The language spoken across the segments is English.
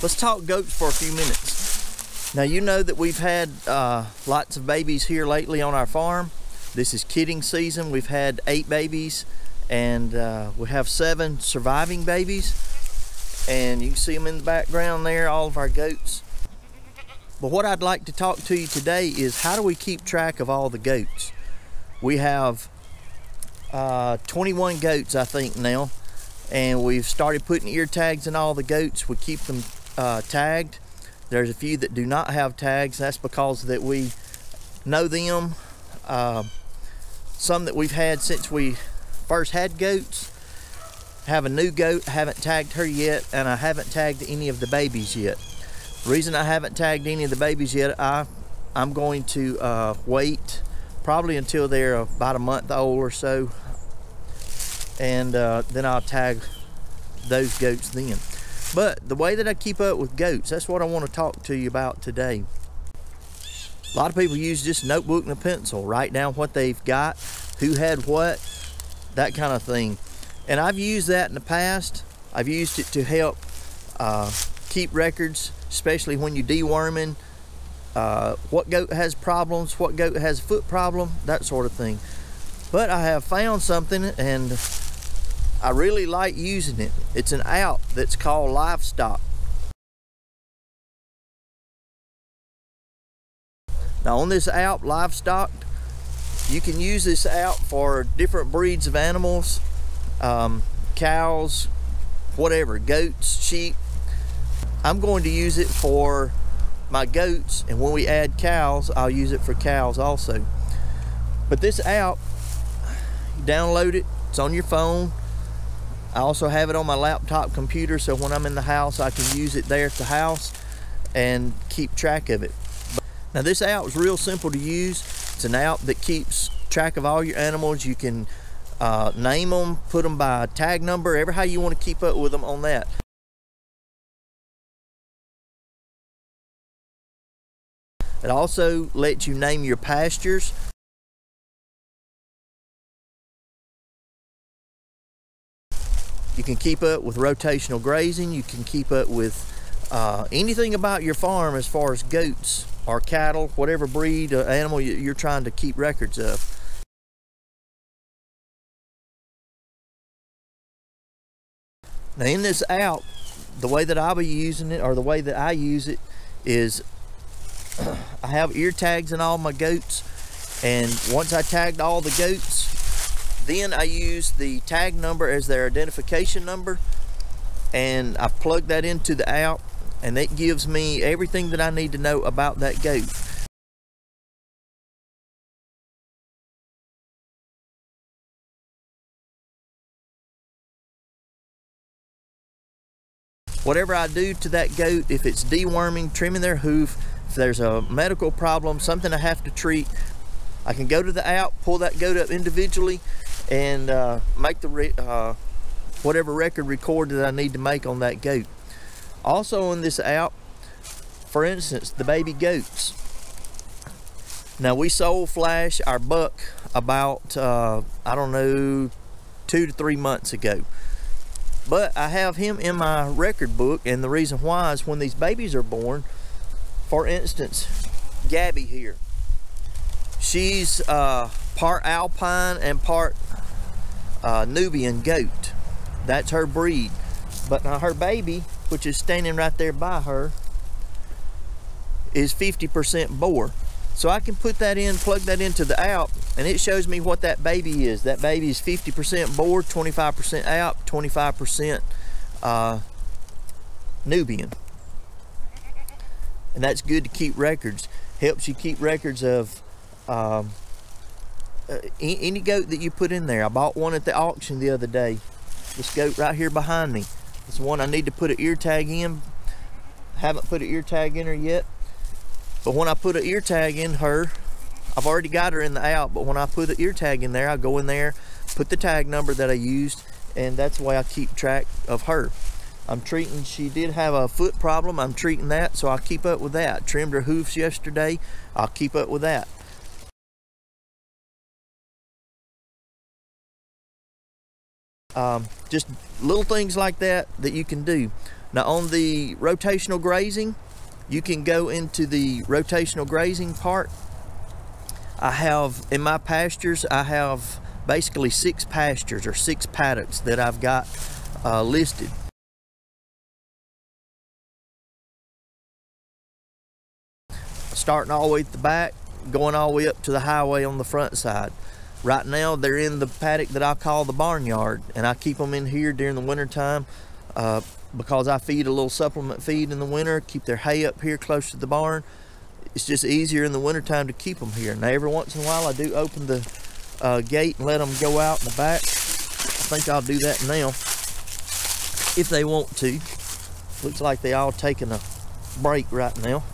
Let's talk goats for a few minutes. Now, you know that we've had lots of babies here lately on our farm. This is kidding season. We've had 8 babies, and we have 7 surviving babies. And you can see them in the background there, all of our goats. But what I'd like to talk to you today is how do we keep track of all the goats? We have 21 goats, I think, now. And we've started putting ear tags in all the goats. We keep them tagged. There's a few that do not have tags. That's because that we know them. Some that we've had since we first had goats. Have a new goat, haven't tagged her yet, and I haven't tagged any of the babies yet. The reason I haven't tagged any of the babies yet, I'm going to wait probably until they're about a month old or so, and then I'll tag those goats then. But the way that I keep up with goats, that's what I want to talk to you about today. A lot of people use just a notebook and a pencil, write down what they've got, who had what, that kind of thing. And I've used that in the past. I've used it to help keep records, especially when you're deworming, what goat has problems, what goat has a foot problem, that sort of thing. But I have found something, and I really like using it. It's an app that's called Livestocked. Now on this app, Livestocked, you can use this app for different breeds of animals. Cows, whatever, goats, sheep. I'm going to use it for my goats, and when we add cows, I'll use it for cows also. But this app, you download it, it's on your phone. I also have it on my laptop computer, so when I'm in the house, I can use it there at the house and keep track of it. Now this app is real simple to use. It's an app that keeps track of all your animals. You can name them, put them by tag number, ever how you want to keep up with them on that. It also lets you name your pastures. You can keep up with rotational grazing. You can keep up with anything about your farm as far as goats or cattle, whatever breed of animal you're trying to keep records of. Now in this app, the way that I'll be using it, or the way that I use it, is I have ear tags in all my goats, and once I tagged all the goats, then I use the tag number as their identification number, and I plug that into the app, and it gives me everything that I need to know about that goat. Whatever I do to that goat, if it's deworming, trimming their hoof, if there's a medical problem, something I have to treat, I can go to the app, pull that goat up individually, and make the whatever record record that I need to make on that goat. Also in this app, for instance, the baby goats. Now we sold Flash, our buck, about I don't know, 2 to 3 months ago. But I have him in my record book, and the reason why is when these babies are born, for instance, Gabby here, she's part Alpine and part Nubian goat. That's her breed. But now her baby, which is standing right there by her, is 50% boar. So I can put that in, plug that into the app, and it shows me what that baby is. That baby is 50% boar, 25% app, 25% Nubian. And that's good to keep records. Helps you keep records of any goat that you put in there. I bought one at the auction the other day. This goat right here behind me. It's one I need to put an ear tag in. Haven't put an ear tag in her yet. But when I put an ear tag in her, I've already got her in the app, but when I put an ear tag in there, I go in there, put the tag number that I used, and that's the way I keep track of her. I'm treating, she did have a foot problem, I'm treating that, so I'll keep up with that. Trimmed her hoofs yesterday, I'll keep up with that. Just little things like that that you can do. Now on the rotational grazing, you can go into the rotational grazing part. I have, in my pastures, I have basically 6 pastures or 6 paddocks that I've got listed. Starting all the way at the back, going all the way up to the highway on the front side. Right now they're in the paddock that I call the barnyard, and I keep them in here during the winter time because I feed a little supplement feed in the winter, keep their hay up here close to the barn. It's just easier in the winter time to keep them here. Now every once in a while I do open the gate and let them go out in the back. I think I'll do that now if they want to. Looks like they all taking a break right now.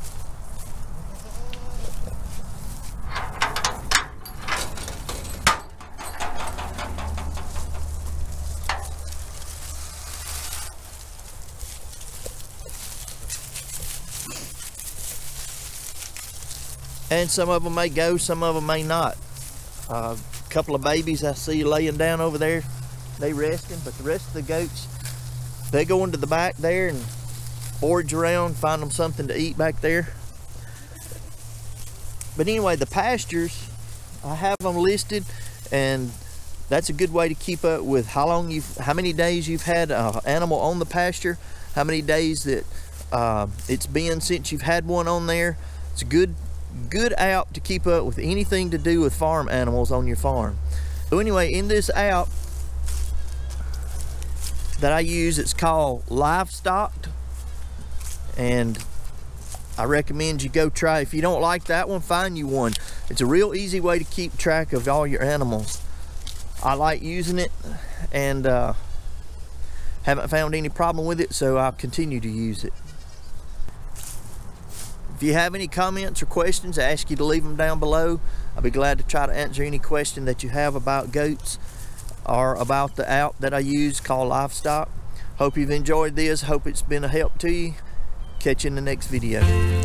And some of them may go, some of them may not. A couple of babies I see laying down over there, they resting, but the rest of the goats, they go into the back there and forage around, find them something to eat back there. But anyway, the pastures, I have them listed, and that's a good way to keep up with how many days you've had an animal on the pasture, how many days that it's been since you've had one on there. It's a good app to keep up with anything to do with farm animals on your farm. So anyway, in this app that I use, it's called Livestocked, and I recommend you go try. If you don't like that one, find you one. It's a real easy way to keep track of all your animals. I like using it, and haven't found any problem with it, so I'll continue to use it. If you have any comments or questions, I ask you to leave them down below. I'll be glad to try to answer any question that you have about goats or about the app that I use called Livestock. Hope you've enjoyed this. Hope it's been a help to you. Catch you in the next video.